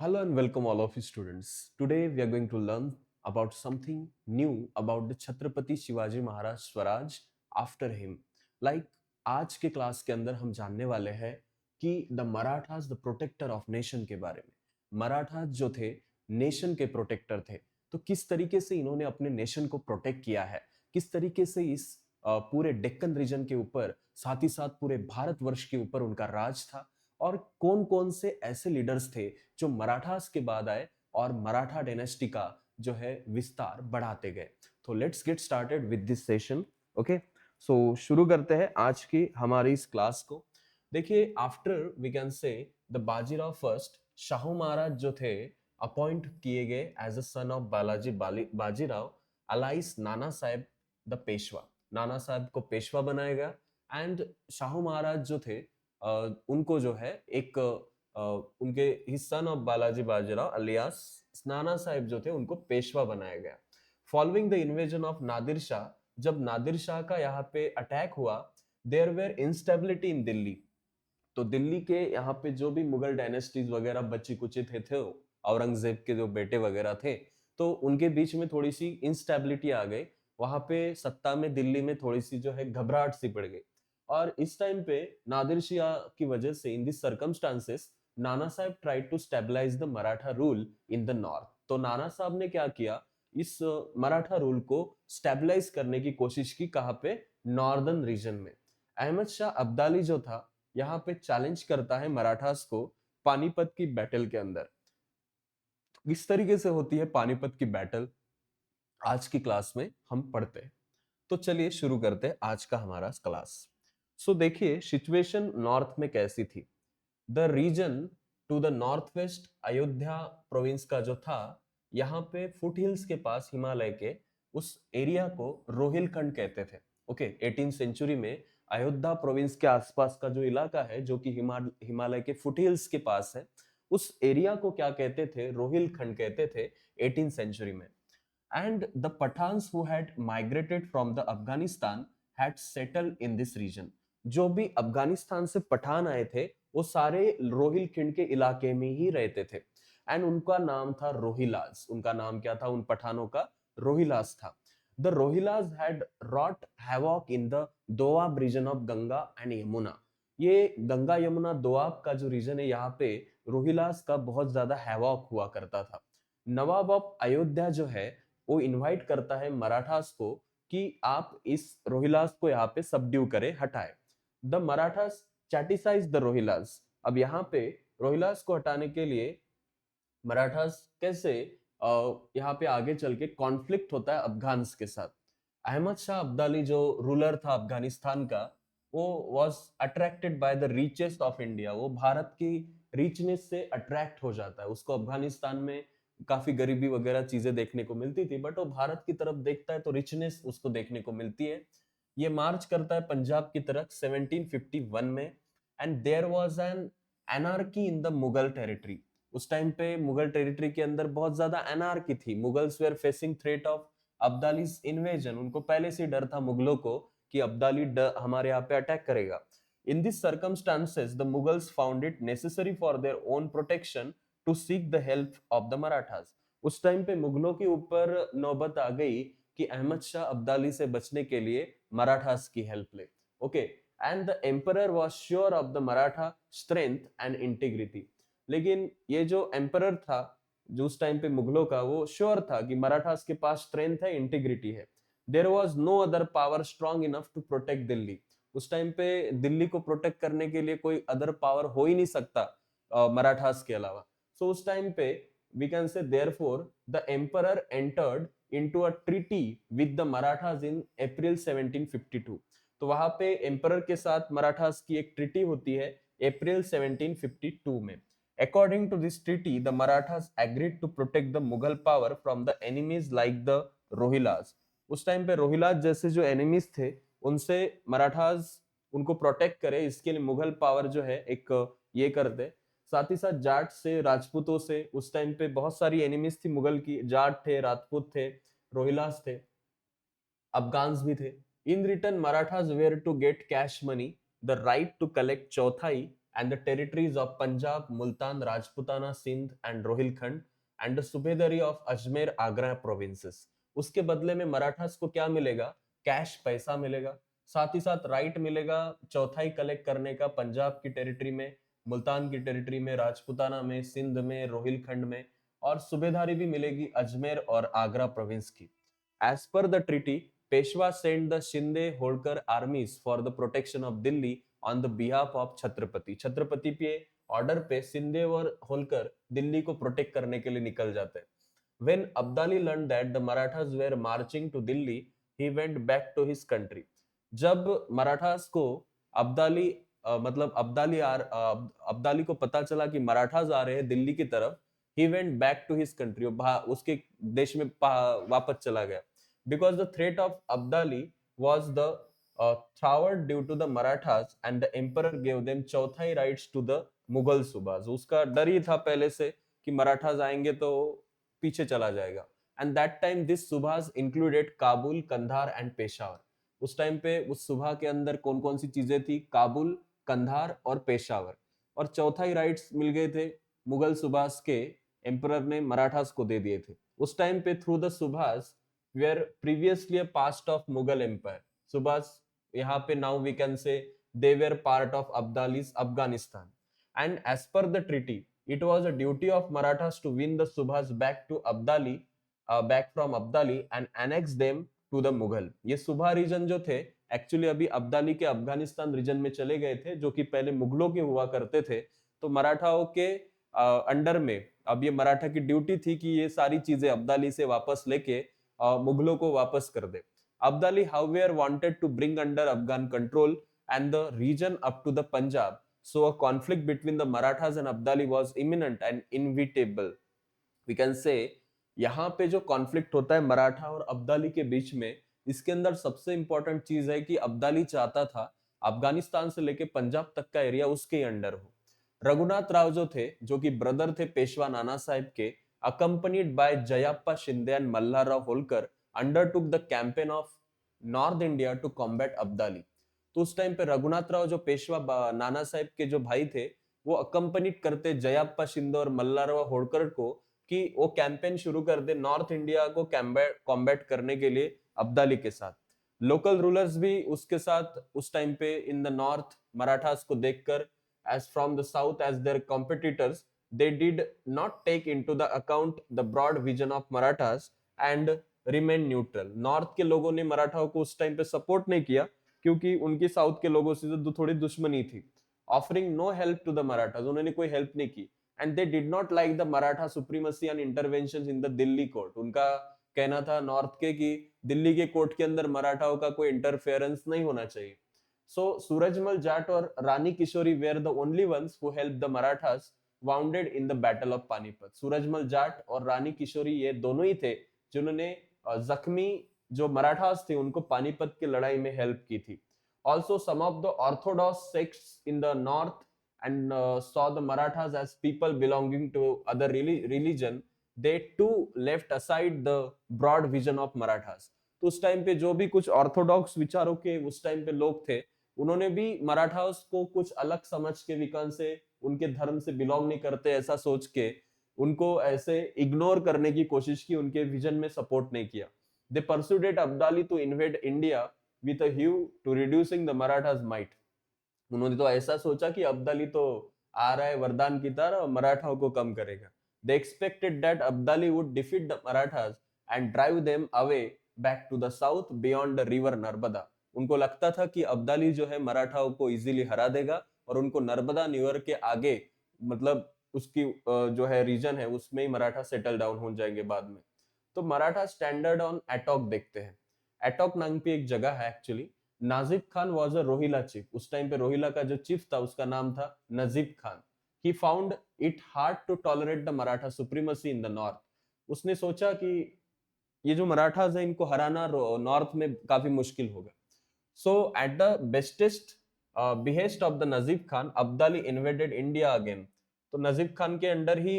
Hello and welcome all of you students. Today we are going to learn about something new about the Chhatrapati Shivaji Maharaj Swaraj after him. Like आज के class के अंदर हम जानने वाले हैं कि the Marathas the protector of nation के बारे में। मराठास जो थे नेशन के प्रोटेक्टर थे, तो किस तरीके से इन्होंने अपने नेशन को प्रोटेक्ट किया है, किस तरीके से इस पूरे डेक्कन रीजन के ऊपर साथ ही साथ पूरे भारतवर्ष के ऊपर उनका राज था, और कौन कौन से ऐसे लीडर्स थे जो मराठास के बाद आए और मराठा डायनेस्टी का जो है विस्तार बढ़ाते गए। तो let's get started with this session. Okay, so शुरू करते हैं आज की हमारी इस क्लास को। देखिए, after we can say the Bajirao first, Shahu Maharaj जो थे अपॉइंट किए गए as a son of Bajirao alias Nana Saheb the Peshwa. नाना साहब को पेशवा बनाया गया एंड शाहू महाराज जो थे उनको जो है एक उनके ही son of Balaji Bajirao alias Nana Sahib जो थे उनको पेशवा बनाया गया। Following the invasion of Nadir Shah, जब नादिर शाह का यहाँ पे अटैक हुआ, there were instability in Delhi. तो दिल्ली के यहाँ पे जो भी मुगल डायनेस्टीज वगैरह बची कुची थे औरंगजेब के जो बेटे वगैरह थे, तो उनके बीच में थोड़ी सी इंस्टेबिलिटी आ गई। वहां पे सत्ता में दिल्ली में थोड़ी सी जो है घबराहट सी पड़ गई, और इस टाइम पे नादिर शाह की वजह से इन this circumstances Nana Sahab tried to stabilise the Maratha rule in the north. तो नाना साहब ने क्या किया, इस मराठा रूल को स्टेबलाइज करने की कोशिश की। कहाँ पे? नॉर्दर्न रीजन में। अहमद शाह अब्दाली जो था यहाँ पे चैलेंज करता है मराठास को पानीपत की बैटल के अंदर। किस तरीके से होती है पानीपत की बैटल, आज की क्लास में हम पढ़ते हैं। तो चलिए शुरू करते हैं आज का हमारा क्लास। सो देखिए, सिचुएशन नॉर्थ में कैसी थी। The reason to the north west Ayodhya province का जो था, यहाँ पे फुट हिल्स के पास हिमालय के उस एरिया को रोहिलखंड कहते थे। ओके, 18 सेंचुरी में अयोध्या प्रोविंस के आसपास का जो इलाका है जो कि हिमालय के फुट हिल्स के पास है, उस एरिया को क्या कहते थे? रोहिलखंड कहते थे 18 सेंचुरी में। And the Pathans who had migrated from the Afghanistan had settled in this region. जो भी अफगानिस्तान से पठान आए थे वो सारे रोहिलखंड के इलाके में ही रहते थे, एंड उनका नाम था रोहिलास। उनका नाम क्या था उन पठानों का? रोहिलास था। The Rohillas had wrought havoc in the Doab region of Ganga and Yamuna. ये गंगा यमुना दोआब का जो रीजन है, यहाँ पे रोहिलास का बहुत ज्यादा हैवॉक हुआ करता था। नवाब ऑफ अयोध्या जो है वो इनवाइट करता है मराठास को कि आप इस रोहिलास को यहाँ पे सबड्यू करें, हटाए। The Marathas chastise the Rohillas. अब यहाँ पे रोहिलास को हटाने के लिए मराठास कैसे यहाँ पे आगे चल के कॉन्फ्लिक्ट होता है अफगान्स के साथ। अहमद शाह अब्दाली जो रूलर था अफगानिस्तान का, वो was attracted by the richest of India. वो भारत की रिचनेस से अट्रैक्ट हो जाता है। उसको अफगानिस्तान में काफी गरीबी वगैरह चीजें देखने को मिलती थी, बट वो भारत की तरफ देखता है तो रिचनेस उसको देखने को मिलती है। ये मार्च करता है पंजाब की तरफ 1751 में, and there was an anarchy in the Mughal territory. उस टाइम पे मुगल टेरिटरी के अंदर बहुत ज्यादा एनार्की थी। Mughals were facing threat of Abdali's invasion. उनको पहले से डर था मुगलों को कि अब्दाली हमारे यहाँ पे अटैक करेगा। In this circumstances the Mughals found it necessary for their own protection to seek the help of the Marathas. उस टाइम पे मुगलों के ऊपर नौबत आ गई कि अहमद शाह अब्दाली से बचने के लिए मराठास की हेल्प ले। Okay, and the emperor was sure of the Maratha strength and integrity. लेकिन ये जो एम्परर था जो उस टाइम पे मुगलों का, वो श्योर था कि मराठास के पास स्ट्रेंथ है, इंटीग्रिटी है। There was no other power strong enough to protect Delhi. उस टाइम पे दिल्ली को प्रोटेक्ट करने के लिए कोई अदर पावर हो ही नहीं सकता मराठास के अलावा। सो उस टाइम पे we can say therefore the emperor entered into a treaty with the marathas in April 1752। तो वहां पे एम्परर के साथ मराठास की एक ट्रीटी होती है अप्रैल 1752 में। According to this treaty, the Marathas agreed to protect the Mughal power from the enemies like the Rohilas। उस टाइम पे रोहिलास जैसे जो एनिमीज थे उनसे मराठास उनको प्रोटेक्ट करे, इसके लिए मुगल पावर जो है एक ये कर दे। साथ ही साथ जाट से, राजपूतों से, उस टाइम पे बहुत सारी एनिमीज थी मुगल की। जाट थे, राजपूत थे, रोहिलास थे, अफगान्स भी थे। In return Marathas were to get cash money, the right to collect chauthai and the territories of Punjab, Multan, Rajputana, Sindh and Rohilkhand and the सूबेदारी of Ajmer, Agra provinces. उसके बदले में मराठास को क्या मिलेगा? कैश पैसा मिलेगा, साथ ही साथ राइट मिलेगा चौथाई कलेक्ट करने का पंजाब की टेरिटरी में, मुल्तान की टेरिटरी में, राजपुताना में, सिंध में, रोहिलखंड में, और सूबेदारी भी मिलेगी अजमेर और आगरा प्रोविंस की. As per the treaty, Peshwa send the Shinde Holkar armies for the protection of Delhi on the behalf of Chhatrapati. Chhatrapati पे ऑर्डर पे सिंधे और होल्कर दिल्ली को प्रोटेक्ट करने के लिए निकल जाते हैं. When Abdali learned that the Marathas were marching to Delhi, he went back to his country. जब मराठास को अब्दाली अब्दाली को पता चला कि मराठास आ रहे हैं दिल्ली की तरफ, he went back to his country. उसके देश में वापस चला गया. Because the threat of Abdali was the thwarted due to the Marathas and the emperor gave them चौथाई rights to the मुगल सूबाज. उसका डर ही था पहले से कि मराठास आएंगे तो पीछे चला जाएगा. And that time this subahs included Kabul, Kandahar and Peshawar. उस टाइम पे उस सुबह के अंदर कौन कौन सी चीजें थी? काबुल, कंधार और पेशावर. और चौथाई राइट्स मिल गए थे मुगल सुबास के एम्परर ने मराठास को दे दिए थे. उस टाइम पे through the subahs were previously a part of Mughal empire. Subahs यहाँ पे now we can say they were part of Abdali's Afghanistan. And as per the treaty, it was a duty of Marathas to win the Subhas back to Abdali, back from Abdali and annex them to the Mughal. ये सुबह reason जो थे actually अभी अब्दाली के Afghanistan reason में चले गए थे, जो कि पहले मुगलों के हुआ करते थे. तो मराठाओं के अंडर में अब ये मराठा की ड्यूटी थी कि ये सारी चीजें अब्दाली से वापस लेके मुगलों को वापस कर दे. Abdali however wanted to bring under Afghan control and the region up to the Punjab. So a conflict between the Marathas and Abdali was imminent and inevitable. We can say यहाँ पे जो कॉन्फ्लिक्ट होता है मराठा और अब्दाली के बीच में, इसके अंदर सबसे इंपॉर्टेंट चीज है कि अब्दाली चाहता था अफगानिस्तान से लेके पंजाब तक का एरिया उसके अंडर हो. रघुनाथ राव जो थे, जो कि ब्रदर थे पेशवा नाना साहेब के, accompanied by Jayappa Shinde and Mallarao Holkar, undertook the campaign of North India to combat Abdali. तो उस टाइम पे रघुनाथ राव जो पेशवा नाना साहेब के जो भाई थे, वो अकम्पनीट करते जयाप्पा शिंदे और मल्लाराव होळकर को कि वो कैंपेन शुरू कर दे नॉर्थ इंडिया को कॉम्बैट करने के लिए अब्दाली के साथ. लोकल रूलर्स भी उसके साथ उस टाइम पे इन द नॉर्थ मराठास को देखकर as from the south as their competitors, they did not take into the account the broad vision of Marathas and remain neutral. North के लोगों ने मराठाओं को उस टाइम पे सपोर्ट नहीं किया क्योंकि उनकी साउथ के लोगों से थोड़ी दुश्मनी थी. Offering no help to the Marathas, उन्होंने कोई हेल्प नहीं की. And they did not like the Maratha supremacy and intervention in the Delhi court. उनका कहना था नॉर्थ के कि दिल्ली के कोर्ट के अंदर मराठाओं का कोई इंटरफेरेंस नहीं होना चाहिए. So Surajmal Jat और रानी किशोरी were the only ones who helped the Marathas wounded in the Battle of Panipat. Surajmal Jat और रानी किशोरी ये दोनों ही थे जिन्होंने जख्मी जो मराठास थे उनको पानीपत की लड़ाई में हेल्प की थी. Also some of the orthodox sects in the north and saw the Marathas as people belonging to other religion. They too left aside the broad vision of Marathas. तो उस टाइम पे जो भी कुछ ऑर्थोडॉक्स विचारों के उस टाइम पे लोग थे, उन्होंने भी मराठास को कुछ अलग समझ के विकान से उनके धर्म से बिलोंग नहीं करते ऐसा सोच के उनको ऐसे इग्नोर करने की कोशिश की, उनके विजन में सपोर्ट नहीं किया. They persuaded Abdali to invade India with a view to reducing the Marathas might. उन्होंने तो ऐसा सोचा कि अब्दाली तो आ रहा है वरदान की तरह और मराठाओं को कम करेगा. They expected that Abdali would defeat the Marathas and drive them away back to the south beyond the river Narmada. उनको लगता था कि अब्दाली जो है मराठाओं को इजीली हरा देगा और उनको नर्मदा रिवर के आगे मतलब उसकी जो है रीजन है उसमें ही मराठा सेटल डाउन हो जाएंगे बाद में. तो मराठा स्टैंडर्ड ऑन एटॉक देखते हैं. एटॉक नाम की एक जगह है actually. Najib Khan was a Rohilla chief. उस टाइम पे रोहिला का जो चीफ था उसका नाम था Najib Khan. He found it hard to tolerate the Maratha supremacy in the north. उसने सोचा कि ये जो मराठास है इनको हराना नॉर्थ में काफी मुश्किल होगा. So at the bestest behest of the Nazib Khan, Abdali invaded India again. तो नजीब खान के अंडर ही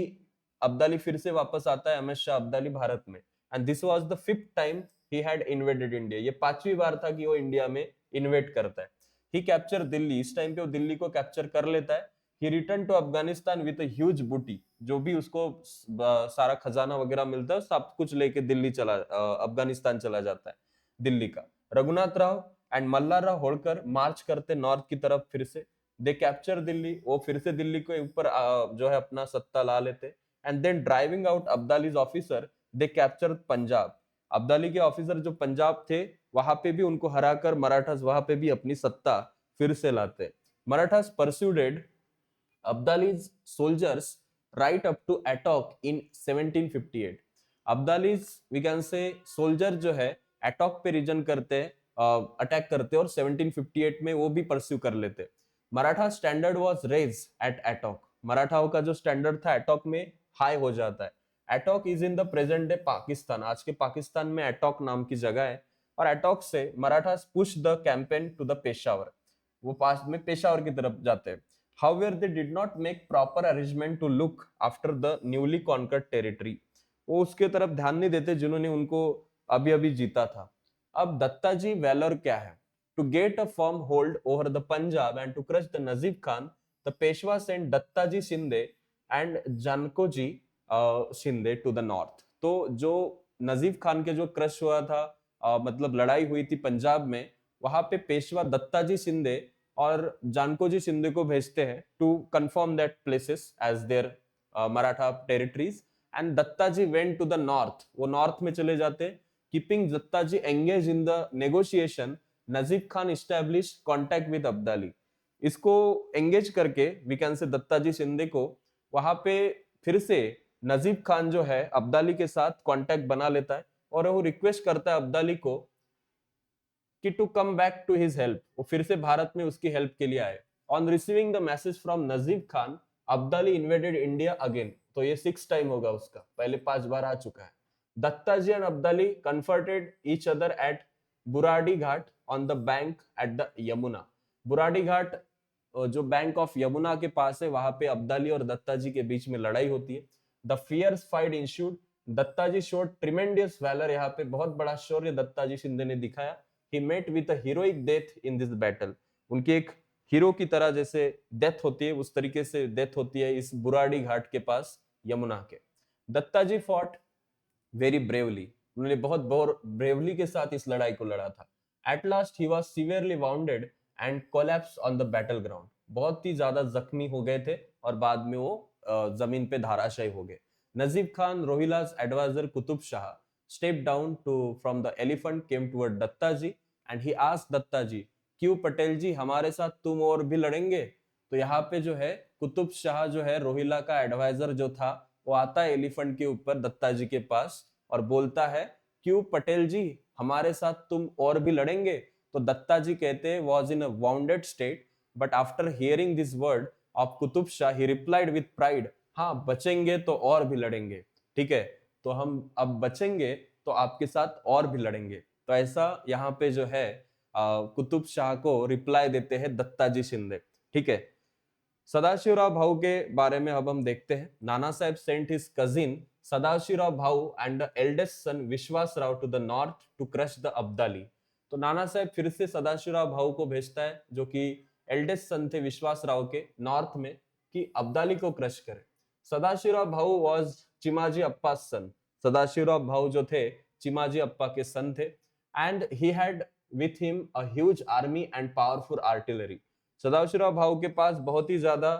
अब्दाली फिर से वापस आता है हमेशा अब्दाली भारत में. And this was the fifth time he had invaded India. ये पांचवी बार था कि वो इंडिया में इन्वेड करता है. He captured Delhi. इस टाइम पे वो दिल्ली को कैप्चर कर लेता है ही return to Afghanistan with a huge booty, जो भी उसको सारा खजाना वगैरह मिलता है सब कुछ लेके दिल्ली अफगानिस्तान चला जाता है, दिल्ली का। रघुनाथ राव एंड मल्हारराव होलकर मार्च करते नॉर्थ की तरफ फिर से। दे कैप्चर दिल्ली, वो फिर से दिल्ली के ऊपर जो है अपना सत्ता ला लेते। And then driving out Abdali's officer, they capture Punjab. Abdali के ऑफिसर जो पंजाब थे वहां पे भी उनको हराकर मराठास वहां पे भी अपनी सत्ता फिर से लाते। Marathas pursued Abdali's soldiers right up to Attock in 1758. Abdali's we can say soldier जो है एटॉक पे रीजन करते अटैक करते और 1758 में वो भी परस्यू कर लेते। Maratha standard was raised at Attock, मराठाओं का जो स्टैंडर्ड था एटॉक में हाई हो जाता है। Attock is in the present day Pakistan, आज के पाकिस्तान में एटॉक नाम की जगह है। और एटॉक से Marathas push the campaign to the Peshawar, वो पास में पेशावर की तरफ जाते हैं। However, they did not make proper arrangement to look after the newly conquered territory. वो उसके तरफ ध्यान नहीं देते जिन्होंने उनको अभी अभी जीता था। अब दत्ताजी वैलर क्या है? To get a firm hold over the Punjab and to crush the Nazib Khan, the Peshwa sent Dattaji Shinde and Jankoji Shinde to the north. तो जो नजीब खान के जो क्रश हुआ था, मतलब लड़ाई हुई थी पंजाब में, वहां पे पेशवा दत्ताजी शिंदे और जानको जी शिंदे को भेजते हैं to confirm that places as their Maratha territories. And Dattaji went to the north, वो नॉर्थ में चले जाते। Keeping Dattaji engage in the negotiation, Najib Khan establish contact with Abdali. इसको एंगेज करके वी कैन से दत्ताजी शिंदे को वहां पे फिर से नजीब खान जो है अब्दाली के साथ कॉन्टैक्ट बना लेता है और वो रिक्वेस्ट करता है अब्दाली को कि to come back to his help, वो फिर से भारत में उसकी हेल्प के लिए आए। On receiving the message from Najib Khan, Abdali invaded India again. तो ये 6 टाइम होगा उसका, पहले 5 बार आ चुका है। Dattaji and Abdali confronted each other at Burari Ghat on the bank at the Yamuna. Burari Ghat जो बैंक ऑफ यमुना के पास है, वहां पे अब्दाली और दत्ताजी के बीच में लड़ाई होती है। The fierce fight ensued, Dattaji showed tremendous valour, यहाँ पे बहुत बड़ा शौर्य दत्ताजी शिंदे ने दिखाया। He met with a heroic death in this battle. उनकी एक हीरो की तरह जैसे डेथ होती है उस तरीके से डेथ होती है इस बुराड़ी घाट के पास यमुना के। दत्ताजी फॉट वेरी ब्रेवली, उन्होंने बहुत ब्रेवली के साथ इस लड़ाई को लड़ा था। At last he was severely bounded and collapse on the battle ground, बहुत ही ज्यादा जख्मी हो गए थे और बाद में वो जमीन पे धाराशायी हो गए। Najib Khan, Rohilla's adviser Qutub Shah, stepped down to from the elephant, came toward Dattaji and he asked Dattaji, क्यों पटेल जी हमारे साथ तुम और भी लड़ेंगे? तो यहाँ पे जो है कुतुब शाह जो है रोहिला का एडवाइजर जो था, वो आता है एलिफेंट के ऊपर दत्ताजी के पास और बोलता है, क्यों पटेल जी हमारे साथ तुम और भी लड़ेंगे? तो दत्ताजी कहते हैं was in a wounded state, but after hearing this word of Qutub Shah, he replied with pride, हाँ बचेंगे तो और भी लड़ेंगे, ठीक है, तो हम अब बचेंगे तो आपके साथ और भी लड़ेंगे। तो ऐसा यहाँ पे जो है कुतुब शाह को रिप्लाई देते हैं दत्ताजी शिंदे, ठीक है। सदाशिवराव भाऊ के बारे में अब हम देखते हैं। Nana Saheb sent his cousin Sadashivrao Bhau and the eldest son Vishwas Rao to the north to crush the Abdali. तो नाना साहेब फिर से सदाशिवराव भाऊ को भेजता है, जो कि एल्डेस्ट सन थे विश्वास राव के, नॉर्थ में, कि अब्दाली को क्रश करे। सदाशिवराव भाऊ वाज चिमाजी अप्पा सन, सदाशिवराव भाऊ जो थे चिमाजी अप्पा के सन थे। And he had with him a huge army and powerful artillery. Sadashivrao Bhau के पास बहुत ही ज्यादा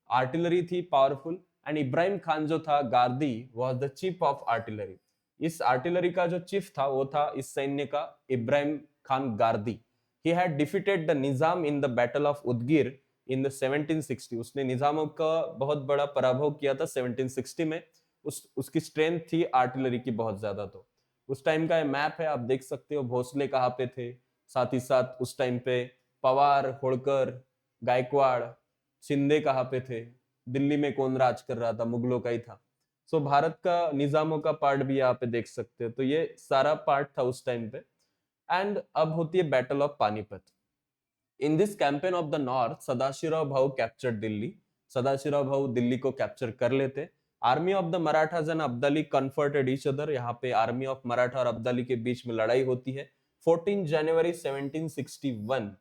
आर्टिलरी थी, पावरफुल। एंड इब्राहिम खान जो था Gardi was the chief of artillery. इस आर्टिलरी का जो चीफ था वो था इस सैन्य का Ibrahim Khan Gardi. He had defeated the Nizam in the battle of Udgir in the 1760। उसने निजामों का बहुत बड़ा पराभव किया था 1760 में। उसकी स्ट्रेंथ थी आर्टिलरी की बहुत ज्यादा। तो उस टाइम का ये मैप है, आप देख सकते हो भोसले कहाँ पे थे, साथ ही साथ उस टाइम पे पवार, होड़कर, गायकवाड़, शिंदे कहाँ पे थे, दिल्ली में कौन राज कर रहा था, मुगलों का ही था। सो भारत का निजामों का पार्ट भी यहाँ पे देख सकते हो। तो ये सारा पार्ट था उस टाइम पे। एंड अब होती है battle of Panipat. In this campaign of the north Sadashivrao Bhau capture Delhi, Sadashivrao Bhau Delhi को कैप्चर कर लेते। Army of the Marathas and Abdali confronted each other, यहाँ पे आर्मी ऑफ मराठा और अब्दाली के बीच में लड़ाई होती है। 14 January 1761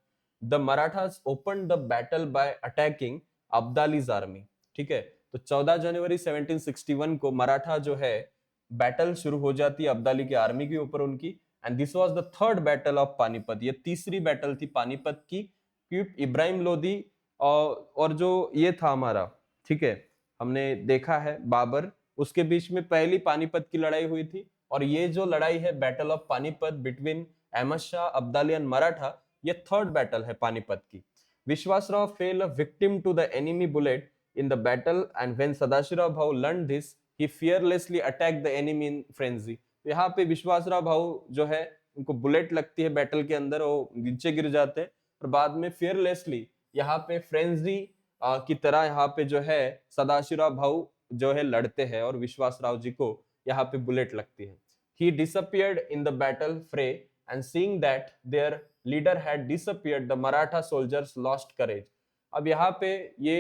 the Marathas opened the battle by attacking Abdali's army. ठीक है, तो 14 जनवरी 1761 को मराठा जो है बैटल शुरू हो जाती है अब्दाली की आर्मी के ऊपर उनकी। And this was the third battle of Panipat, ये तीसरी बैटल थी पानीपत की। क्योंकि इब्राहिम लोदी और जो ये था हमारा, ठीक है, हमने देखा है बाबर, उसके बीच में पहली पानीपत की लड़ाई हुई थी। और ये जो लड़ाई है battle of Panipat between Ahmad Shah, Abdali and Maratha, ये थर्ड बैटल है पानीपत की। Vishwasrao fell a victim to the enemy bullet in the battle, and when Sadashirao Bhau learned this, he fearlessly attacked the enemy in frenzy। तो यहाँ पे विश्वासराव भाऊ जो है उनको बुलेट लगती है बैटल के अंदर, वो नीचे गिर जाते हैं और बाद में fearlessly यहाँ पे फ्रेंजी की तरह यहाँ पे जो है सदाशिवराव भाऊ जो है लड़ते हैं और विश्वासराव जी को यहाँ पे बुलेट लगती है। He disappeared in the battle fray, and seeing that their leader had disappeared, the Maratha soldiers lost courage। अब यहाँ पे ये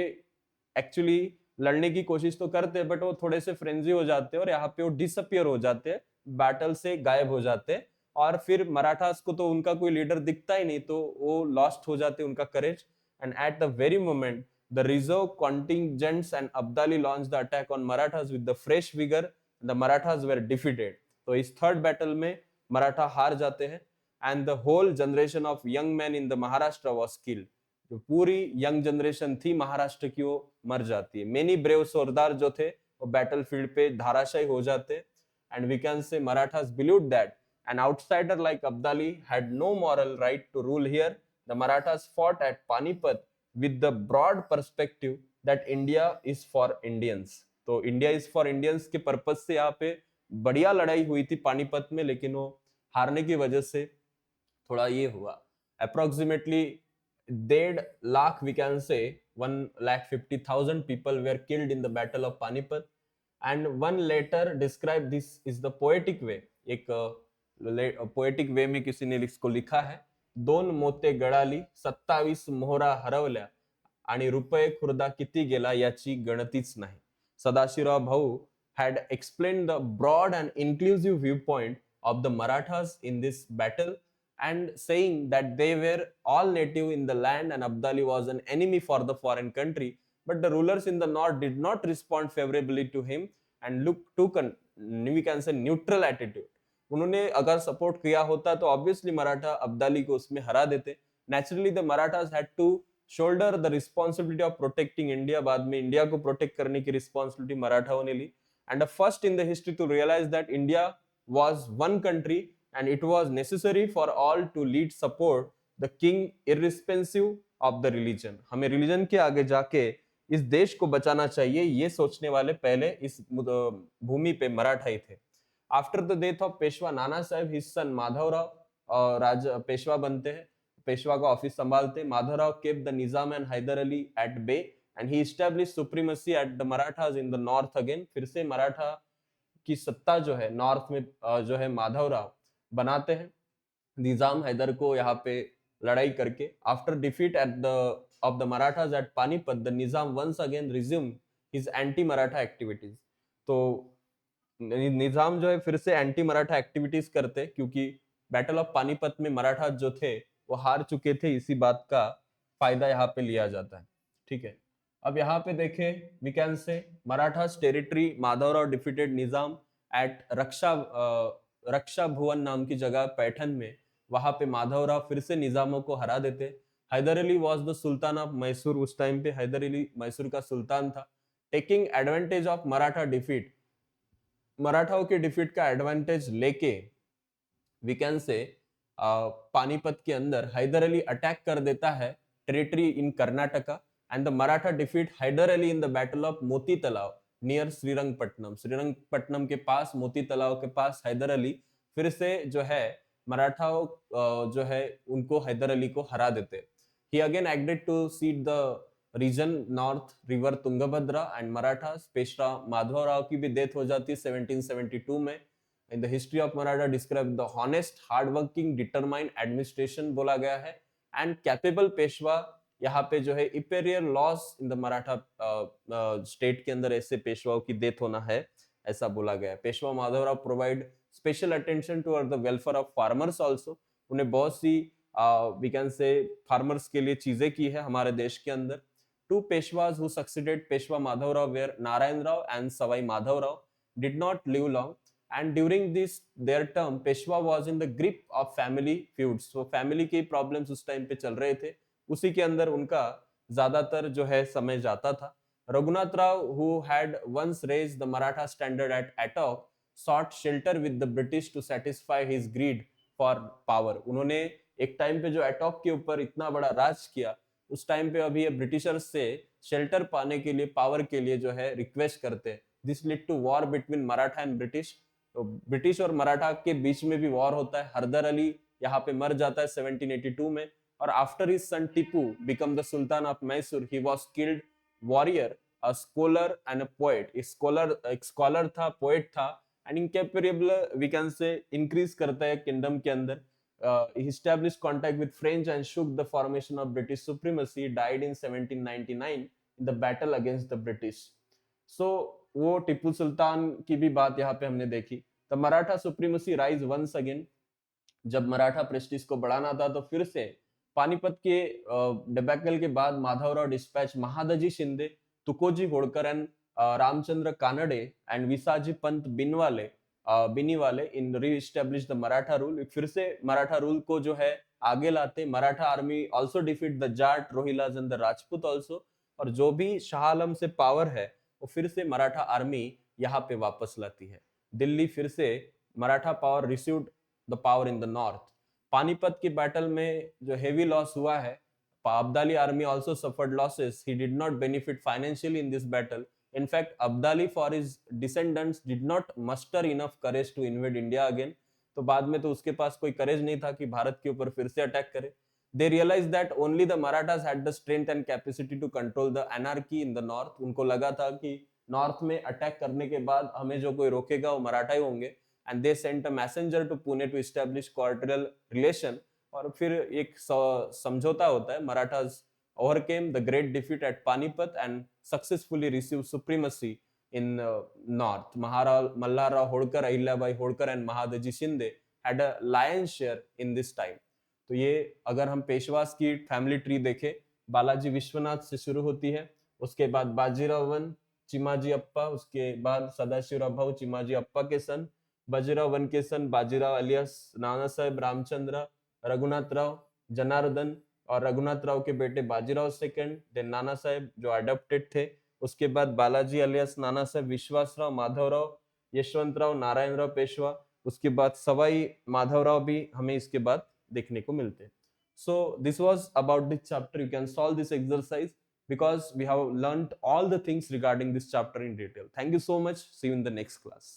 एक्चुअली लड़ने की कोशिश तो करते हैं बट वो थोड़े से फ्रेंजी हो जाते हैं और यहाँ पे वो डिसअपियर हो जाते हैं, बैटल से गायब हो जाते हैं। और फिर मराठास को तो उनका कोई लीडर दिखता ही नहीं, तो वो लॉस्ट हो जाते हैं उनका courage. And at the very moment the reserve contingents and Abdali launch the attack on Marathas with the fresh vigour, the Marathas were defeated. तो इस थर्ड बैटल में मराठा हार जाते हैं and the whole generation of young man in the Maharashtra was killed. जो पूरी young generation थी महाराष्ट्र की वो मर जाती है। मेनी ब्रेव सरदार जो थे वो बैटल फील्ड पे धाराशायी हो जाते। And we can say Marathas believed that an outsider like Abdali had no moral right to rule here। The Marathas fought at Panipat with the broad perspective that India is for Indians। तो India is for Indians के purpose से यहाँ पे बढ़िया लड़ाई हुई थी पानीपत में, लेकिन वो हारने की वजह से थोड़ा ये हुआ। Approximately 1.5 lakh, we can say 1,50,000 people were killed in the battle of Panipat। and one later described this is the poetic way। एक पोएटिक वे में किसी ने इसको लिखा है, दोन मोते गळाली 27 मोहरा हरवल्या आणि रुपये खुर्दा किती गेला याची गणतीच नाही। Sadashivrao Bhau had explained the broad and inclusive viewpoint of the Marathas in this battle, and saying that they were all native in the land and Abdali was an enemy for the foreign country। But the rulers in the north did not respond favorably to him and took a, we can say, neutral attitude। उन्होंने अगर support किया होता तो obviously Maratha Abdali को उसमें हरा देते। Naturally the Marathas had to shoulder the responsibility of protecting India. बाद में इंडिया को प्रोटेक्ट करने की रिस्पॉन्सिबिलिटी मराठाओं ने ली। And first in the history to realise that India was one country and it was necessary for all to lead support the king irresponsive of the religion। हमें religion के आगे जाके इस देश को बचाना चाहिए, ये सोचने वाले पहले इस भूमि पे मराठाई थे। After the death of Peshwa Nana Saheb, his son Madhavrao राज पेशवा बनते हैं, पेशवा का ऑफिस संभालते। Madhavrao kept the Nizam and Hyder Ali at bay and he established supremacy at the Marathas in the north again. फिर से मराठा की सत्ता जो है नॉर्थ में जो है माधवराव बनाते हैं निजाम हैदर को यहाँ पे लड़ाई करके। After defeat at the of the Marathas at Panipat, the Nizam once again resume his anti Maratha activities. तो निजाम जो है फिर से एंटी मराठा एक्टिविटीज करते, क्योंकि बैटल ऑफ पानीपत में मराठा जो थे वो हार चुके थे, इसी बात का फायदा यहाँ पे लिया जाता है। ठीक है, अब यहाँ पे देखें, we can say Marathas territory, Madhavrao defeated Nizam at Raksha Bhuvan नाम की जगह पैठन में। वहां पे माधवराव फिर से निजामों को हरा देते। Haider Ali was the sultan of Mysore. उस टाइम पे हैदर अली मैसूर का सुल्तान था। Taking advantage of Maratha defeat, मराठाओं के डिफीट का एडवांटेज लेके वी कैन से पानीपत के अंदर हैदर अली अटैक कर देता है territory in Karnataka. And the Maratha defeat Hyder Ali in the battle of Moti Talab near Srirangapatna. Srirangapatna के पास, मोती तालाब के पास हैदर अली फिर से जो है मराठाओं जो है उनको हैदर अली को हरा देते। He again agreed to cede the region north river Tungabhadra and Marathas. Peshwa Madhavrao की भी डेथ हो जाती है 1772 में। In the history of Maratha describe the honest, hard working, determined administration बोला गया है एंड कैपेबल पेशवा। यहाँ पे जो है imperial loss in the Maratha state के अंदर ऐसे पेशवाओं की डेथ होना है, ऐसा बोला गया है। Peshwa Madhavrao provide special attention to the welfare of farmers also. उन्हें बहुत सी वी कैन से फार्मर्स के लिए चीजें की है हमारे देश के अंदर। two Peshwas who succeeded Peshwa Madhavrao were Narayan Rao and Savai Madhavrao did not live long, and during this their term Peshwa was in the grip of family feuds. So family के problems उस time पे चल रहे थे, उसी के अंदर उनका ज्यादातर जो है समय जाता था. Raghunath Rao, who had once raised the Maratha standard at Attock, sought shelter with the British to satisfy his greed for power. उन्होंने एक टाइम पे जो एटॉक के ऊपर इतना बड़ा राज किया, उस टाइम पे अभी ये ब्रिटिशर्स से शेल्टर पाने के लिए, पावर के लिए जो है रिक्वेस्ट करते हैं. This lead to war between Maratha and British. तो ब्रिटिश और मराठा के बीच में भी वॉर होता है. हैदर अली यहाँ पे मर जाता है 1782 में, और after his son Tipu became the sultan of Mysore, he was killed. Warrior, a scholar and a poet. एक स्कॉलर था, पोएट था, and incapable we can say increase करता है किंगडम के अंदर. He established contact with French and shook the formation of British supremacy. Died in 1799 in the battle against the British. So वो टिप्पू सुल्तान की भी बात यहाँ पे हमने देखी. The Maratha supremacy rise once again. जब मराठा प्रेस्टीज को बढ़ाना था तो फिर से पानीपत के डिबेकल के बाद Madhavrao dispatch Mahadji Shinde, Tukoji Holkar and Ramchandra Kanade and Visaji Pant Biniwale in reestablish the Maratha rule. फिर से मराठा रूल को जो है आगे लाते. Maratha army also defeat the Jat, Rohillas and the Rajput also. और जो भी शाह आलम से पावर है वो फिर से मराठा आर्मी यहाँ पे वापस लाती है. दिल्ली फिर से Maratha power received the power in the north. Panipat की बैटल में जो हेवी लॉस हुआ है, Abdali army also suffered losses. He did not benefit financially in this battle. In fact, Abdali for his descendants did not muster enough courage to invade India again. तो बाद में तो उसके पास कोई करेज नहीं था कि भारत के ऊपर फिर से अटैक करे. They realized that only the Marathas had the strength and capacity to control the anarchy in the north. उनको लगा था कि नॉर्थ में अटैक करने के बाद हमें जो कोई रोकेगा वो मराठा ही होंगे. And they sent a messenger to Pune to establish cordial relation. और फिर एक समझौता होता है. Marathas overcame the great defeat at Panipat and successfully received supremacy in north. Mallarao Hodkar, Ahilyabai Hodkar and Mahadaji Shinde had a lion's share in this time. तो ये अगर हम पेशवास की फैमिली ट्री देखें, बालाजी विश्वनाथ से शुरू होती है, उसके बाद बाजीराव वन, चिमाजी अप्पा, उसके बाद सदाशिव भाऊ चिमाजी अप्पा के सन, बाजीराव वन के सन बाजीराव अलियास नाना साहेब रामचंद्र, रघुनाथ राव, जनार्दन और रघुनाथ राव के बेटे बाजीराव सेकंड, देन नाना साहेब जो अडॉप्टेड थे, उसके बाद बालाजी अलियास नाना साहेब, विश्वासराव, माधवराव, यशवंतराव, नारायण राव पेशवा, उसके बाद सवाई माधवराव भी हमें इसके बाद देखने को मिलते हैं. So this was about this chapter. You can solve this exercise because we have learned all the things regarding this chapter in detail. Thank you so much. See you in the next class.